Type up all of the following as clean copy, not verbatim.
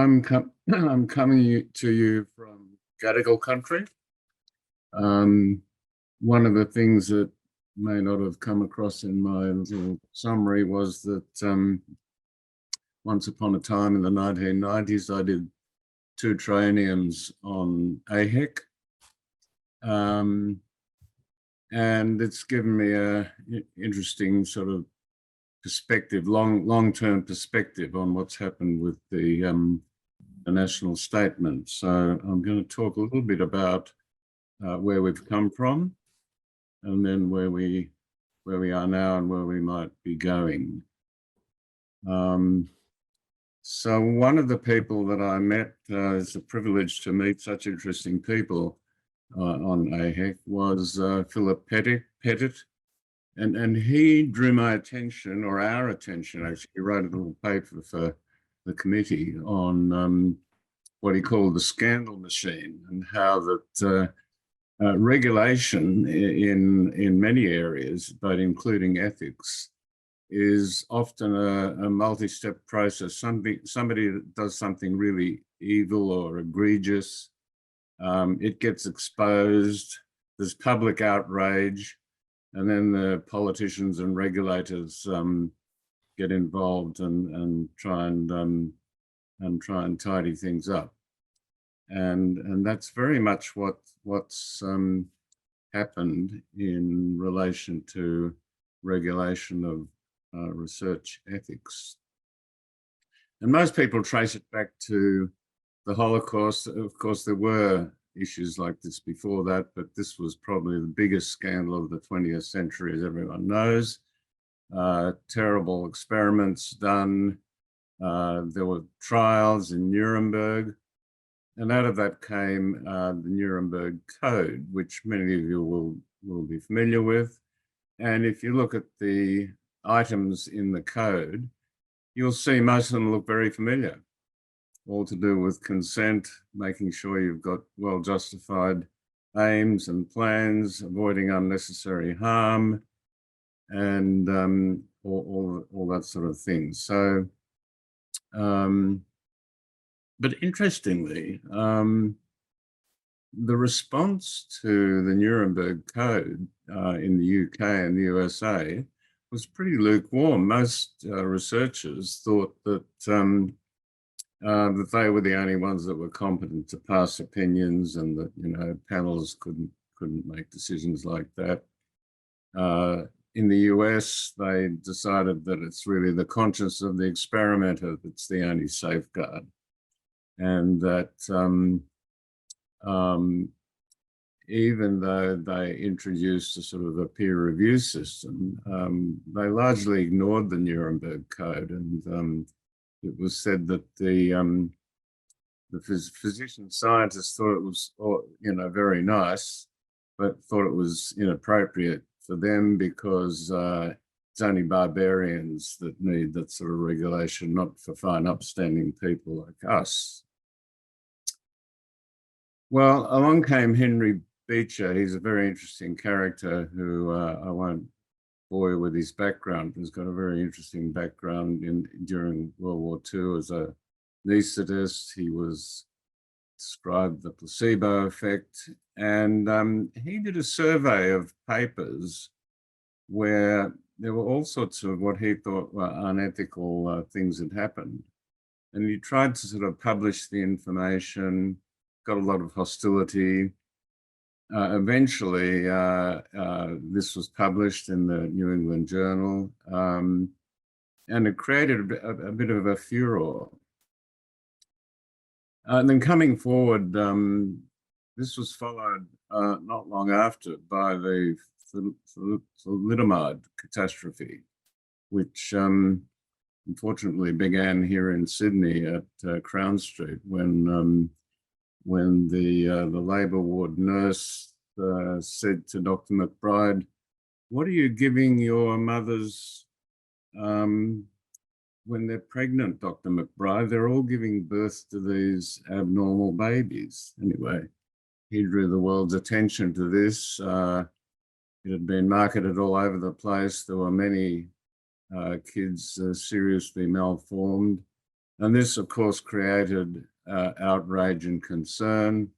I'm coming to you from Gadigal country. One of the things that may not have come across in my little summary was that once upon a time in the 1990s, I did 2 traineums on AHEC. And it's given me a interesting sort of perspective, long-term perspective on what's happened with the national statement. So I'm going to talk a little bit about where we've come from, and then where we are now and where we might be going. So one of the people that I met, it's a privilege to meet such interesting people on AHEC, was Philip Pettit. And he drew my attention, or our attention actually. He wrote a little paper for the committee on what he called the scandal machine, and how that regulation in many areas, but including ethics, is often a multi-step process. Somebody does something really evil or egregious, it gets exposed, there's public outrage, and then the politicians and regulators get involved and try and tidy things up. And that's very much what's happened in relation to regulation of research ethics. And most people trace it back to the Holocaust. Of course, there were issues like this before that, but this was probably the biggest scandal of the 20th century, as everyone knows. Terrible experiments done. There were trials in Nuremberg. And out of that came the Nuremberg Code, which many of you will be familiar with. And if you look at the items in the code, you'll see most of them look very familiar. All to do with consent, making sure you've got well-justified aims and plans, avoiding unnecessary harm, and all that sort of thing. So, but interestingly, the response to the Nuremberg Code in the UK and the USA was pretty lukewarm. Most researchers thought that that they were the only ones that were competent to pass opinions, and that panels couldn't make decisions like that. In the US, they decided that it's really the conscience of the experimenter that's the only safeguard, and that even though they introduced a sort of a peer review system, they largely ignored the Nuremberg Code, and it was said that the physician scientists thought it was, very nice, but thought it was inappropriate for them because it's only barbarians that need that sort of regulation, not for fine, upstanding people like us. Well, along came Henry Beecher. He's a very interesting character who I won't bore you with his background. He's got a very interesting background during World War II as a anaesthetist. He was described the placebo effect, and he did a survey of papers where there were all sorts of what he thought were unethical things that happened. And he tried to sort of publish the information, got a lot of hostility. Eventually, this was published in the New England Journal, and it created a bit of a furor. And then coming forward, this was followed not long after by the thalidomide catastrophe, which unfortunately began here in Sydney at Crown Street when the Labour ward nurse said to Dr. McBride, "What are you giving your mothers when they're pregnant, Dr. McBride? They're all giving birth to these abnormal babies." Anyway, he drew the world's attention to this. It had been marketed all over the place. There were many kids seriously malformed. And this, of course, created outrage and concern.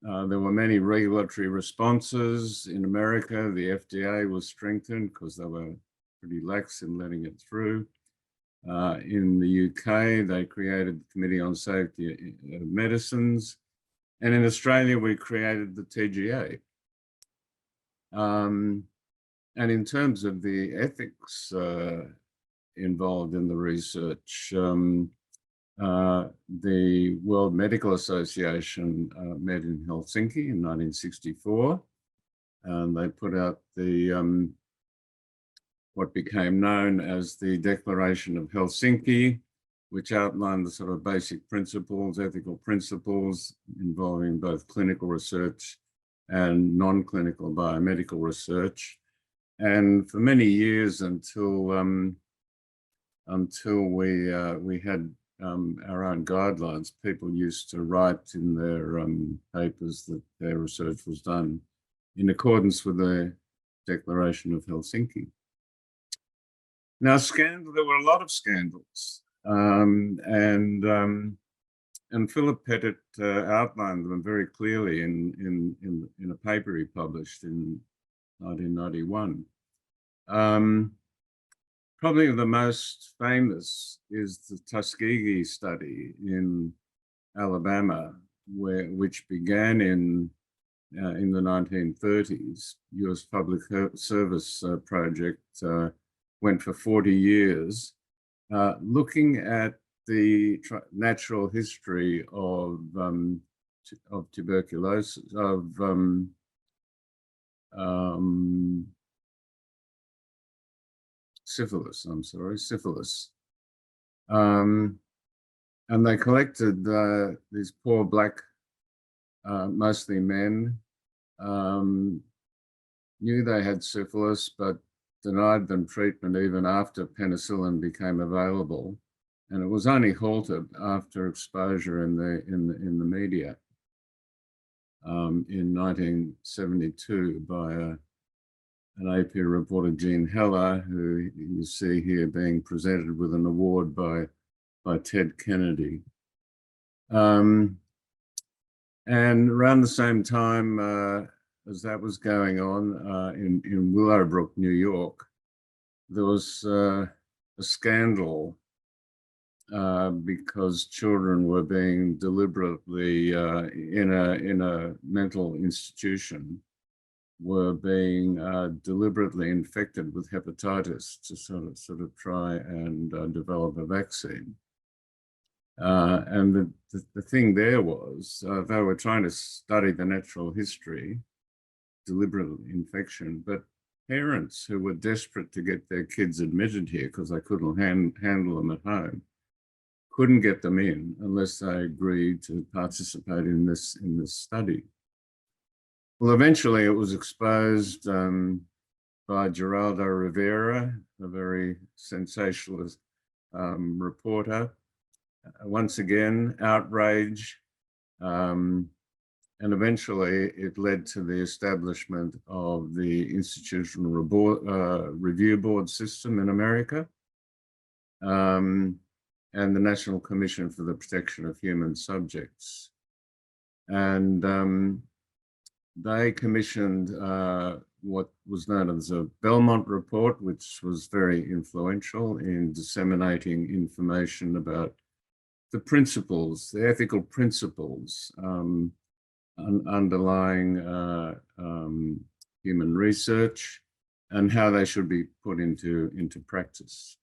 There were many regulatory responses. In America, the FDA was strengthened because they were pretty lax in letting it through. In the UK, they created the Committee on Safety of Medicines. And in Australia, we created the TGA. And in terms of the ethics involved in the research, the World Medical Association met in Helsinki in 1964, and they put out the what became known as the Declaration of Helsinki, which outlined the sort of basic principles, ethical principles involving both clinical research and non-clinical biomedical research. And for many years until we had our own guidelines, people used to write in their papers that their research was done in accordance with the Declaration of Helsinki. Now, there were a lot of scandals, and Philip Pettit outlined them very clearly in a paper he published in 1991. Probably the most famous is the Tuskegee study in Alabama, which began in the 1930s. U.S. Public Service Project went for 40 years, looking at the natural history of tuberculosis, syphilis. And they collected these poor black, mostly men, knew they had syphilis, but denied them treatment even after penicillin became available. And it was only halted after exposure in the media in 1972 by an AP reporter, Jean Heller, who you see here being presented with an award by Ted Kennedy. And around the same time as that was going on in Willowbrook, New York, there was a scandal because children were being deliberately in a mental institution were being deliberately infected with hepatitis to sort of try and develop a vaccine. And the thing there was they were trying to study the natural history, deliberate infection, but parents who were desperate to get their kids admitted here because they couldn't handle them at home couldn't get them in unless they agreed to participate in this study. Well, eventually it was exposed by Geraldo Rivera, a very sensationalist reporter. Once again, outrage, and eventually it led to the establishment of the Institutional Review Board system in America, and the National Commission for the Protection of Human Subjects. And they commissioned what was known as a Belmont report, which was very influential in disseminating information about the principles, the ethical principles underlying human research and how they should be put into practice.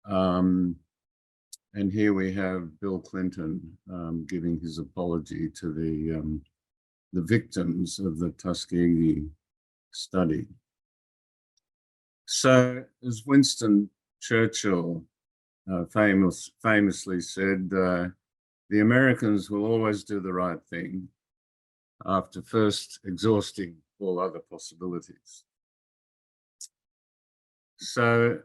And here we have Bill Clinton giving his apology to the victims of the Tuskegee study. So, as Winston Churchill famously said, the Americans will always do the right thing after first exhausting all other possibilities. So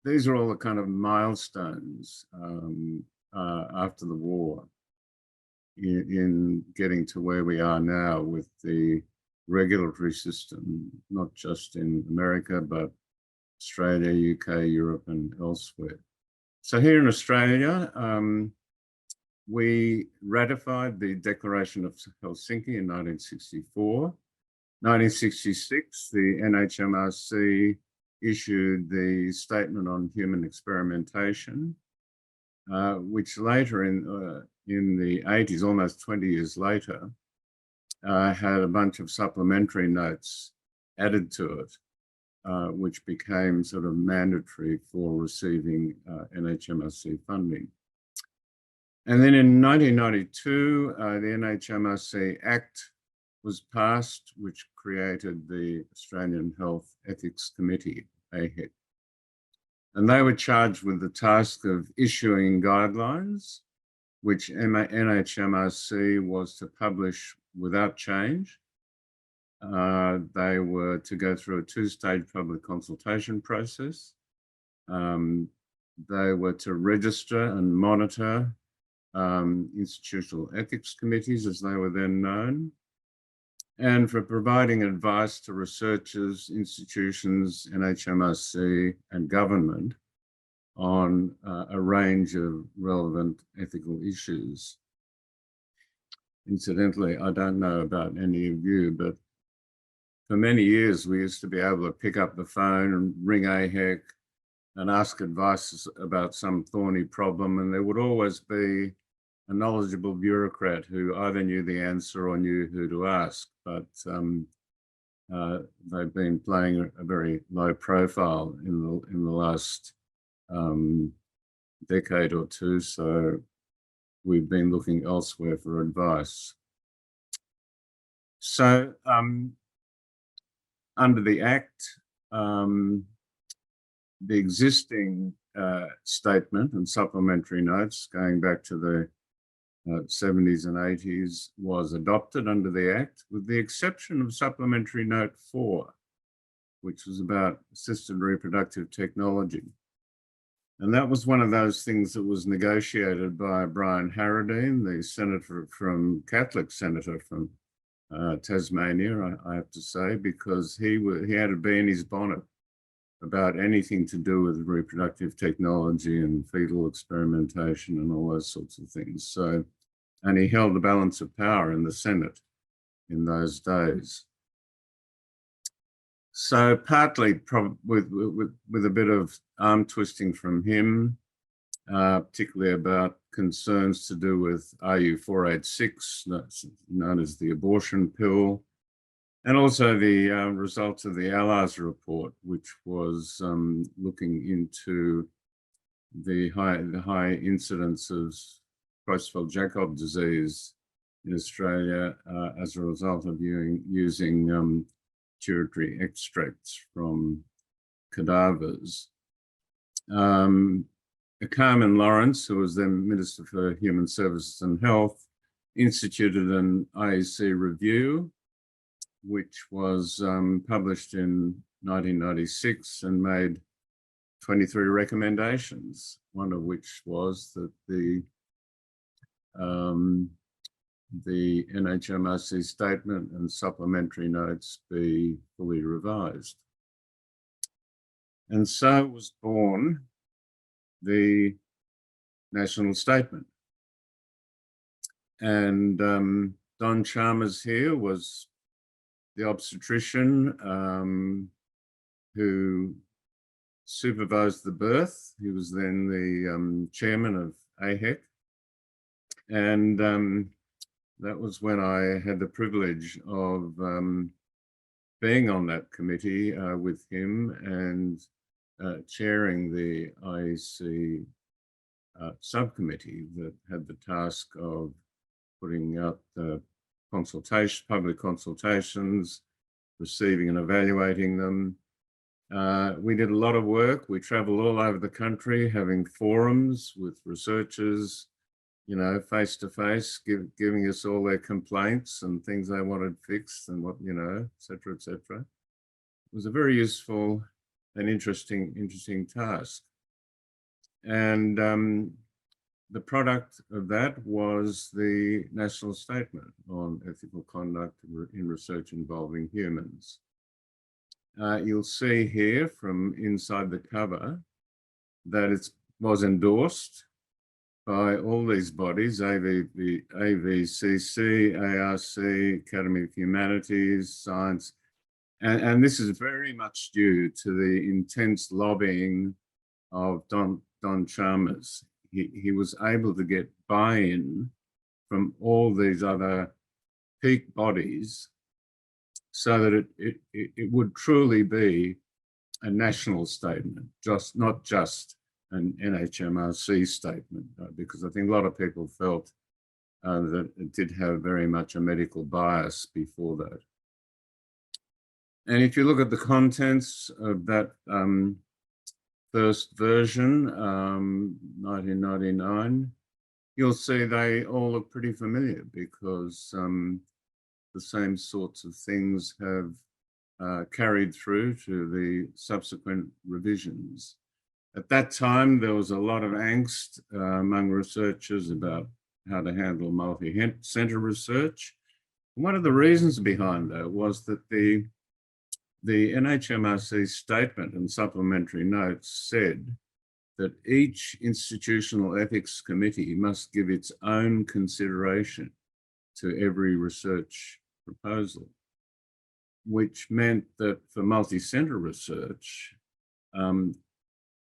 these are all the kind of milestones after the war in getting to where we are now with the regulatory system, not just in America, but Australia, UK, Europe, and elsewhere. So here in Australia, we ratified the Declaration of Helsinki in 1964. 1966, the NHMRC issued the Statement on Human Experimentation, which later in the 80s, almost 20 years later, had a bunch of supplementary notes added to it, which became sort of mandatory for receiving NHMRC funding. And then in 1992, the NHMRC Act was passed, which created the Australian Health Ethics Committee, AHEC. And they were charged with the task of issuing guidelines, which NHMRC was to publish without change. They were to go through a two-stage public consultation process. They were to register and monitor institutional ethics committees, as they were then known, and for providing advice to researchers, institutions, NHMRC, and government on a range of relevant ethical issues. Incidentally, I don't know about any of you, but for many years, we used to be able to pick up the phone and ring AHEC and ask advice about some thorny problem, and there would always be a knowledgeable bureaucrat who either knew the answer or knew who to ask, but they've been playing a very low profile in the last decade or two, so we've been looking elsewhere for advice. So under the Act, the existing statement and supplementary notes going back to the 70s and 80s was adopted under the Act, with the exception of Supplementary Note 4, which was about assisted reproductive technology. And that was one of those things that was negotiated by Brian Harradine, the senator from, Catholic senator from Tasmania, I have to say, because he had a bee in his bonnet about anything to do with reproductive technology and fetal experimentation and all those sorts of things. So, and he held the balance of power in the Senate in those days. So partly with a bit of arm twisting from him, particularly about concerns to do with RU486, known as the abortion pill, and also the results of the ALARS report, which was looking into the high incidence of Creutzfeldt-Jakob disease in Australia as a result of using pituitary extracts from cadavers. Carmen Lawrence, who was then Minister for Human Services and Health, instituted an IEC review, which was published in 1996 and made 23 recommendations, one of which was that the NHMRC statement and supplementary notes be fully revised. And so was born the national statement. And Don Chalmers here was the obstetrician who supervised the birth. He was then the chairman of AHEC. And that was when I had the privilege of being on that committee with him and chairing the IEC subcommittee that had the task of putting out the public consultations, receiving and evaluating them. We did a lot of work. We traveled all over the country, having forums with researchers, you know, face to face, giving us all their complaints and things they wanted fixed and what, you know, et cetera, et cetera. It was a very useful and interesting task. And the product of that was the National Statement on Ethical Conduct in Research Involving Humans. you'll see here from inside the cover that it was endorsed by all these bodies, AVCC, ARC, Academy of Humanities, Science, and this is very much due to the intense lobbying of Don Chalmers. He was able to get buy-in from all these other peak bodies so that it would truly be a national statement, not just an NHMRC statement, because I think a lot of people felt that it did have very much a medical bias before that. And if you look at the contents of that first version, 1999, you'll see they all look pretty familiar because the same sorts of things have carried through to the subsequent revisions. At that time, there was a lot of angst among researchers about how to handle multi-center research. And one of the reasons behind that was that the NHMRC statement and supplementary notes said that each institutional ethics committee must give its own consideration to every research proposal, which meant that for multi-center research,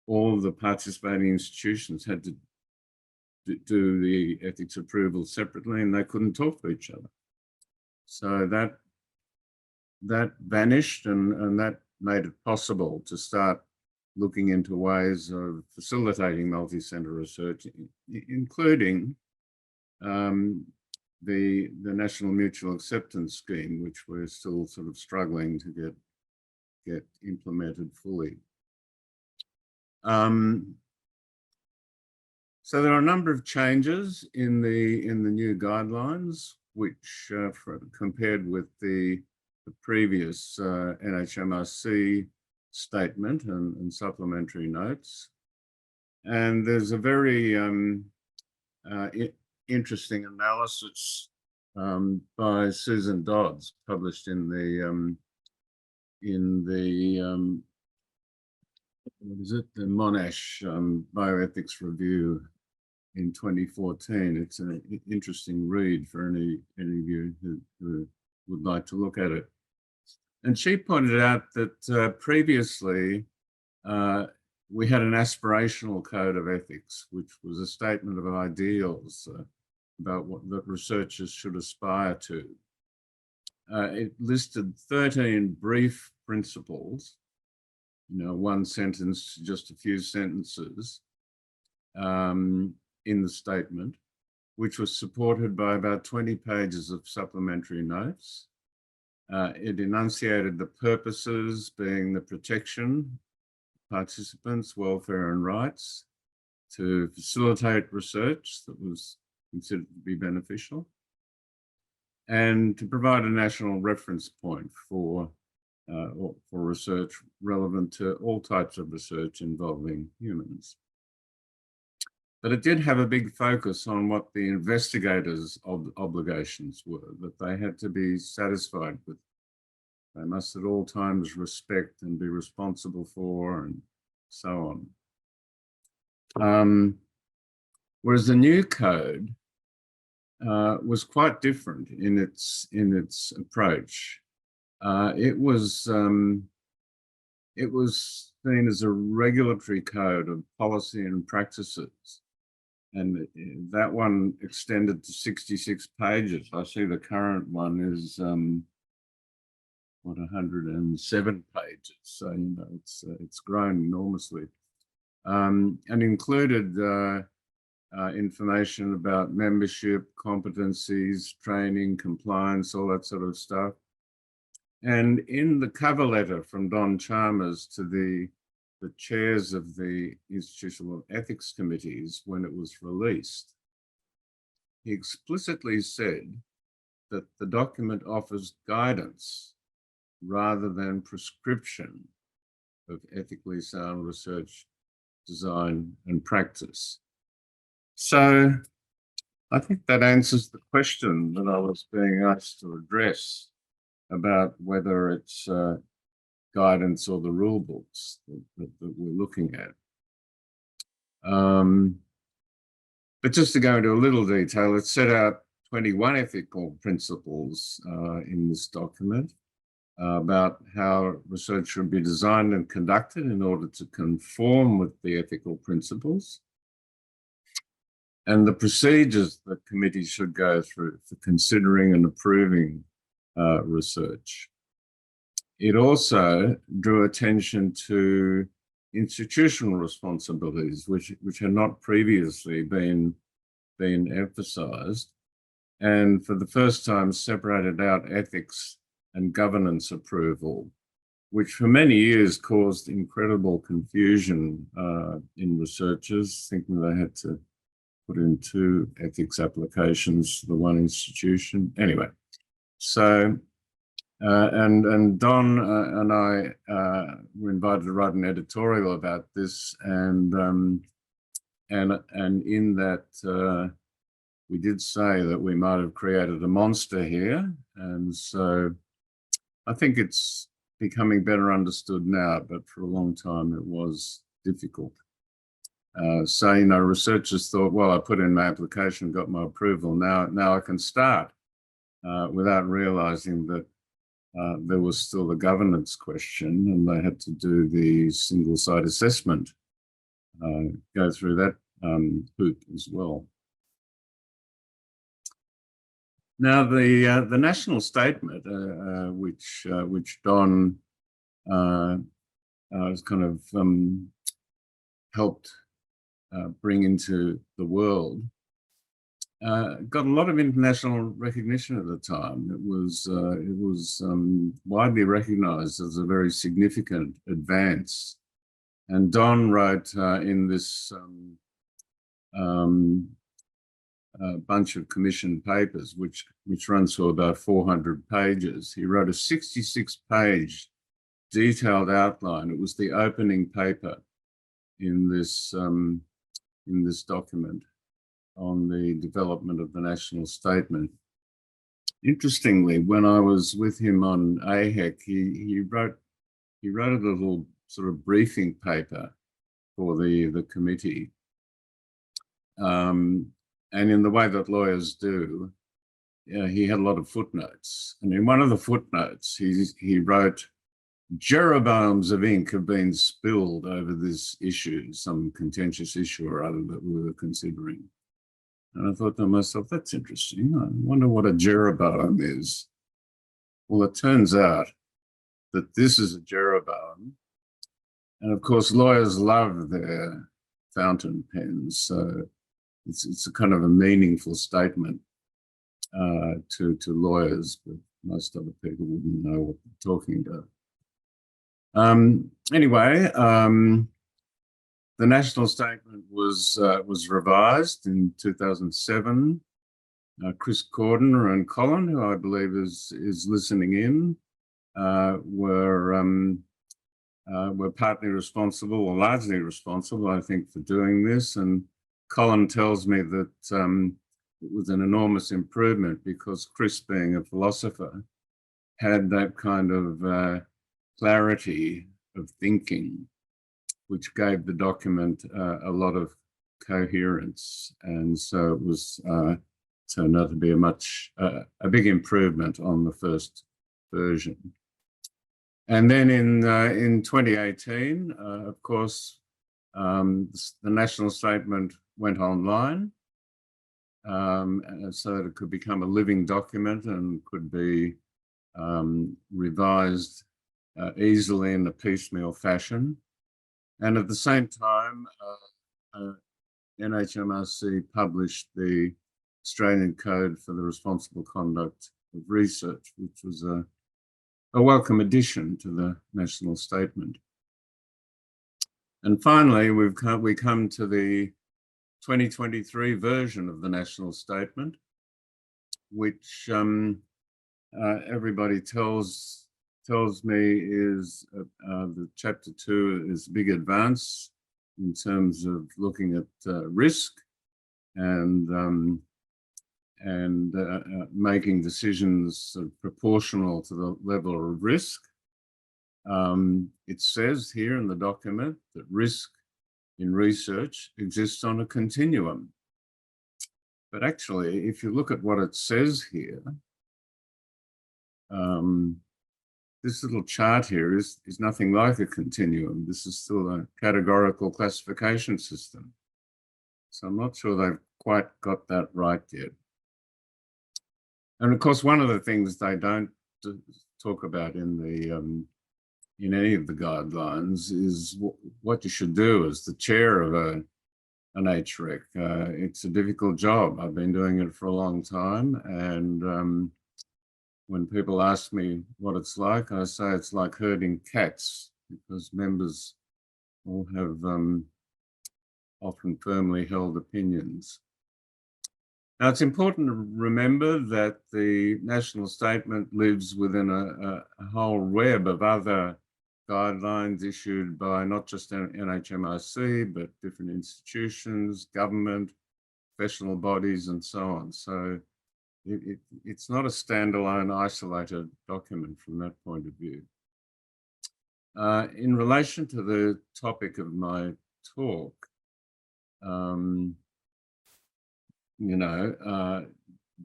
all of the participating institutions had to do the ethics approval separately, and they couldn't talk to each other. So that vanished, and that made it possible to start looking into ways of facilitating multi-center research, including the National Mutual Acceptance Scheme, which we're still sort of struggling to get implemented fully. So there are a number of changes in the new guidelines, which compared with the previous NHMRC statement and supplementary notes. And there's a very interesting analysis by Susan Dodds, published in the what is it? The Monash Bioethics Review in 2014. It's an interesting read for any of you who would like to look at it. And she pointed out that previously we had an aspirational code of ethics, which was a statement of ideals about what that researchers should aspire to. It listed 13 brief principles, one sentence, just a few sentences in the statement, which was supported by about 20 pages of supplementary notes. It enunciated the purposes, being the protection, participants' welfare and rights, to facilitate research that was considered to be beneficial, and to provide a national reference point for research relevant to all types of research involving humans. But it did have a big focus on what the investigators' obligations were, that they had to be satisfied with. They must at all times respect and be responsible for, and so on. Whereas the new code was quite different in its approach. It was seen as a regulatory code of policy and practices, and that one extended to 66 pages. I see the current one is 107 pages, so it's grown enormously, and included information about membership, competencies, training, compliance, all that sort of stuff. And in the cover letter from Don Chalmers to the chairs of the institutional ethics committees when it was released, he explicitly said that the document offers guidance rather than prescription of ethically sound research, design, and practice. So I think that answers the question that I was being asked to address about whether it's guidance or the rule books that we're looking at. But just to go into a little detail, it set out 21 ethical principles in this document about how research should be designed and conducted in order to conform with the ethical principles, and the procedures that committees should go through for considering and approving research. It also drew attention to institutional responsibilities, which had not previously been emphasised, and for the first time separated out ethics and governance approval, which for many years caused incredible confusion in researchers, thinking they had to put in 2 ethics applications for the one institution. Anyway, so and Don and I were invited to write an editorial about this, and in that we did say that we might have created a monster here, and so I think it's becoming better understood now, but for a long time it was difficult. So, you know, researchers thought, well, I put in my application, got my approval, now I can start, without realising that there was still a governance question, and they had to do the single site assessment, go through that hoop as well. Now, the national statement, which Don has kind of helped bring into the world, got a lot of international recognition at the time. It was widely recognised as a very significant advance, and Don wrote in this bunch of commissioned papers, which runs to about 400 pages. He wrote a 66-page detailed outline. It was the opening paper in this document on the development of the national statement. Interestingly, when I was with him on AHEC, he wrote a little sort of briefing paper for the committee. And in the way that lawyers do, he had a lot of footnotes. And in one of the footnotes, he wrote, "Jeroboams of ink have been spilled over this issue," some contentious issue or other that we were considering. And I thought to myself, that's interesting. I wonder what a Jeroboam is. Well, it turns out that this is a Jeroboam. And of course, lawyers love their fountain pens. So it's a kind of a meaningful statement to lawyers, but most other people wouldn't know what they're talking about. Anyway, the national statement was revised in 2007. Chris Cordner and Colin, who I believe is listening in, were partly responsible, or largely responsible, I think, for doing this. And Colin tells me that it was an enormous improvement because Chris, being a philosopher, had that kind of clarity of thinking, which gave the document a lot of coherence. And so it was turned out to be a big improvement on the first version. And then in 2018, of course, the national statement went online so that it could become a living document and could be revised easily in a piecemeal fashion. And at the same time, NHMRC published the Australian Code for the Responsible Conduct of Research, which was a welcome addition to the national statement. And finally, we come to the 2023 version of the national statement, which everybody tells me is the chapter 2 is a big advance in terms of looking at risk and making decisions sort of proportional to the level of risk. It says here in the document that risk in research exists on a continuum. But actually, if you look at what it says here, this little chart here is nothing like a continuum. This is still a categorical classification system. So I'm not sure they've quite got that right yet. And of course, one of the things they don't talk about in the in any of the guidelines is what you should do as the chair of an HREC. It's a difficult job. I've been doing it for a long time, and when people ask me what it's like, I say it's like herding cats, because members all have often firmly held opinions. Now, it's important to remember that the national statement lives within a whole web of other guidelines issued by not just NHMRC, but different institutions, government, professional bodies, and so on. So it's not a standalone, isolated document from that point of view. In relation to the topic of my talk,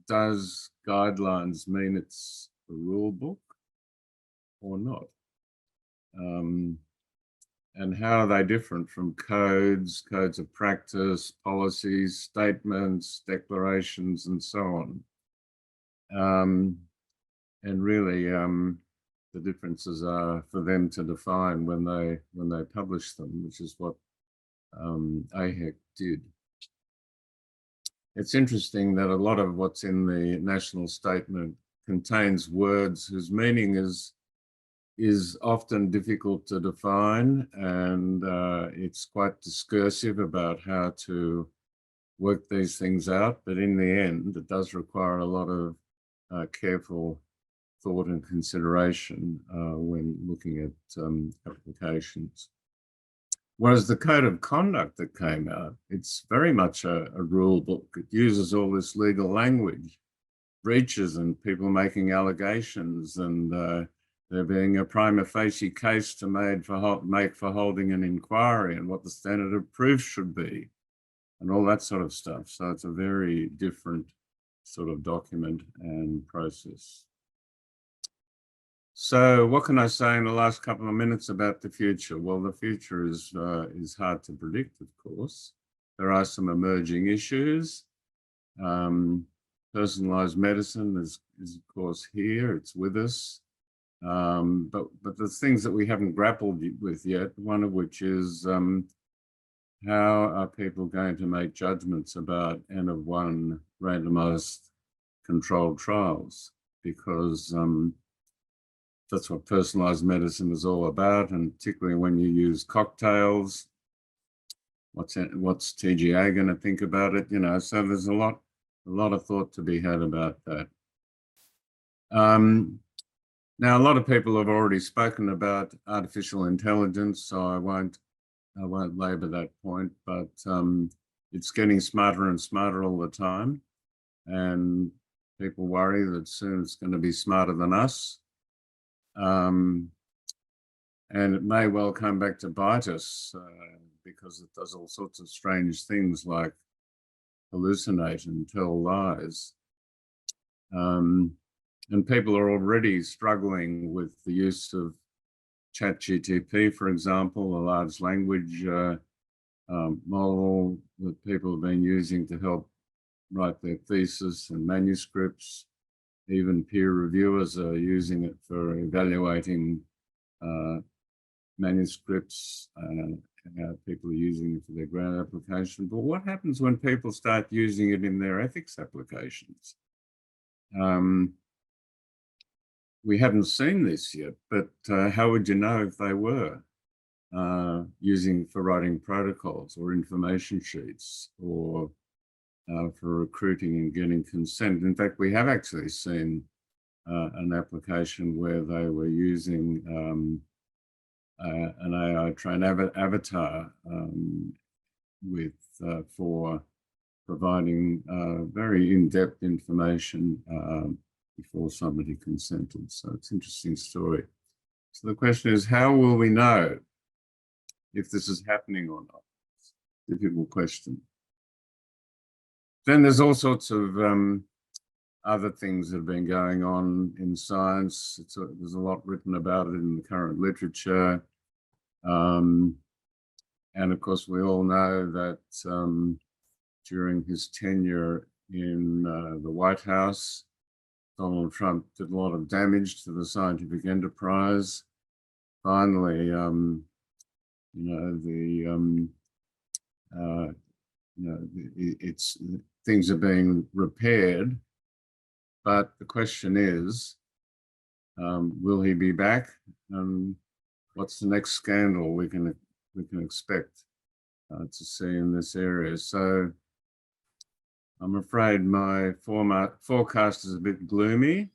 does guidelines mean it's a rule book or not? And how are they different from codes of practice, policies, statements, declarations, and so on? And really, the differences are for them to define when they publish them, which is what AHEC did. It's interesting that a lot of what's in the national statement contains words whose meaning is often difficult to define, and it's quite discursive about how to work these things out. But in the end, it does require a lot of careful thought and consideration when looking at applications. Whereas the code of conduct that came out, it's very much a rule book. It uses all this legal language, breaches and people making allegations, and there being a prima facie case to make for holding an inquiry, and what the standard of proof should be, and all that sort of stuff. So it's a very different sort of document and process. So what can I say in the last couple of minutes about the future? Well, the future is hard to predict, of course. There are some emerging issues. Personalised medicine is of course here, it's with us. But there's things that we haven't grappled with yet, one of which is how are people going to make judgments about N of 1 randomised controlled trials? Because that's what personalised medicine is all about, and particularly when you use cocktails. What's TGA going to think about it? So there's a lot of thought to be had about that. Now, a lot of people have already spoken about artificial intelligence, so I won't labour that point. But it's getting smarter and smarter all the time, and people worry that soon it's going to be smarter than us. And it may well come back to bite us because it does all sorts of strange things like hallucinate and tell lies. And people are already struggling with the use of ChatGPT, for example, a large language model that people have been using to help write their thesis and manuscripts. Even peer reviewers are using it for evaluating manuscripts. People are using it for their grant application. But what happens when people start using it in their ethics applications? We haven't seen this yet, but how would you know if they were using for writing protocols or information sheets or for recruiting and getting consent? In fact, we have actually seen an application where they were using an AI trained avatar for providing very in-depth information before somebody consented. So it's an interesting story. So the question is, how will we know if this is happening or not? Difficult question. Then there's all sorts of other things that have been going on in science. There's a lot written about it in the current literature. And of course, we all know that during his tenure in the White House, Donald Trump did a lot of damage to the scientific enterprise. Finally, things are being repaired, but the question is, will he be back? What's the next scandal we can expect to see in this area? So I'm afraid my forecast is a bit gloomy,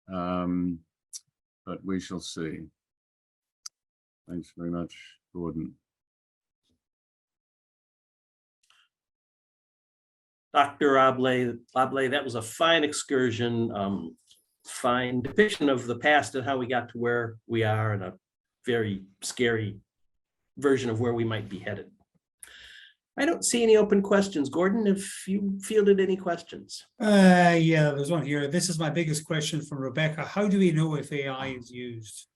but we shall see. Thanks very much, Gordon. Dr. Loblay, that was a fine excursion, fine depiction of the past and how we got to where we are, and a very scary version of where we might be headed. I don't see any open questions. Gordon, if you fielded any questions. Yeah, there's one here. This is my biggest question from Rebecca. How do we know if AI is used?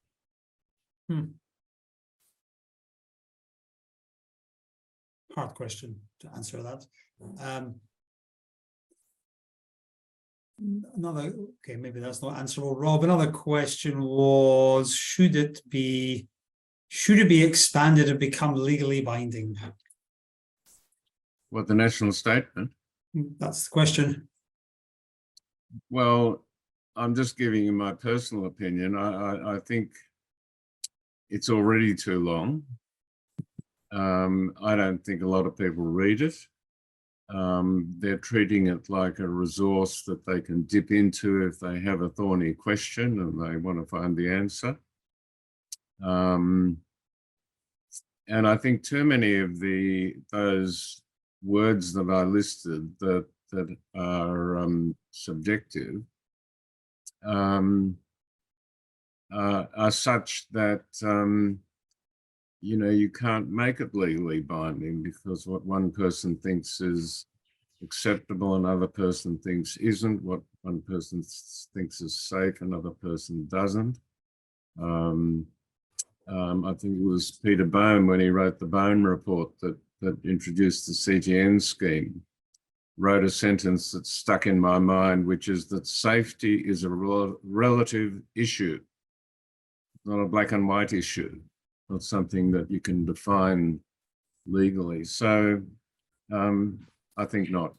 Hard question to answer that. Okay, maybe that's not answerable. Rob, another question was, should it be expanded and become legally binding? What, the national statement? That's the question. Well, I'm just giving you my personal opinion. I think it's already too long. I don't think a lot of people read it. They're treating it like a resource that they can dip into if they have a thorny question and they want to find the answer. And I think too many of those words that I listed that are subjective are such that you can't make it legally binding, because what one person thinks is acceptable, another person thinks isn't. What one person thinks is safe, another person doesn't. I think it was Peter Bohm, when he wrote the Bohm report that introduced the CTN scheme, wrote a sentence that stuck in my mind, which is that safety is a relative issue, not a black and white issue, not something that you can define legally. So I think not.